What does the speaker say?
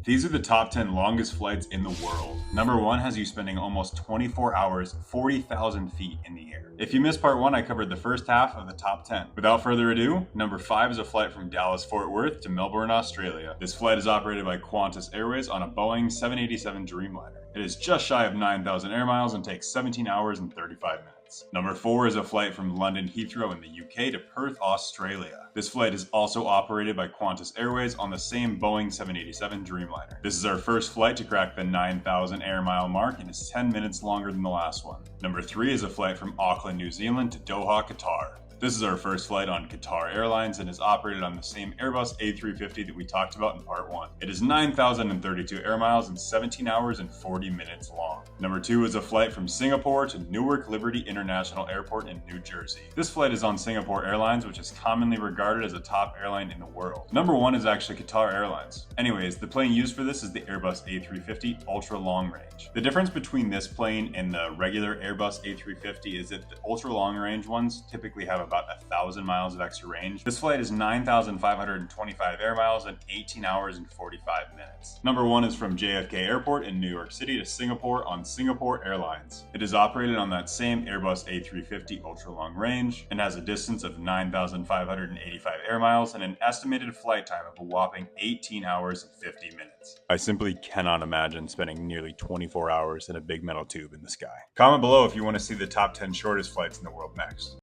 These are the top 10 longest flights in the world. Number 1 has you spending almost 24 hours, 40,000 feet in the air. If you missed part 1, I covered the first half of the top 10. Without further ado, number 5 is a flight from Dallas-Fort Worth to Melbourne, Australia. This flight is operated by Qantas Airways on a Boeing 787 Dreamliner. It is just shy of 9,000 air miles and takes 17 hours and 35 minutes. Number 4 is a flight from London Heathrow in the UK to Perth, Australia. This flight is also operated by Qantas Airways on the same Boeing 787 Dreamliner. This is our first flight to crack the 9,000 air mile mark and is 10 minutes longer than the last one. Number 3 is a flight from Auckland, New Zealand to Doha, Qatar. This is our first flight on Qatar Airlines and is operated on the same Airbus A350 that we talked about in part 1. It is 9,032 air miles and 17 hours and 40 minutes long. Number 2 is a flight from Singapore to Newark Liberty International Airport in New Jersey. This flight is on Singapore Airlines, which is commonly regarded as a top airline in the world. Number 1 is actually Qatar Airlines. Anyways, the plane used for this is the Airbus A350 Ultra Long Range. The difference between this plane and the regular Airbus A350 is that the ultra long range ones typically have about 1,000 miles of extra range. This flight is 9,525 air miles and 18 hours and 45 minutes. Number 1 is from JFK Airport in New York City to Singapore on Singapore Airlines. It is operated on that same Airbus A350 ultra long range and has a distance of 9,585 air miles and an estimated flight time of a whopping 18 hours and 50 minutes. I simply cannot imagine spending nearly 24 hours in a big metal tube in the sky. Comment below if you want to see the top 10 shortest flights in the world next.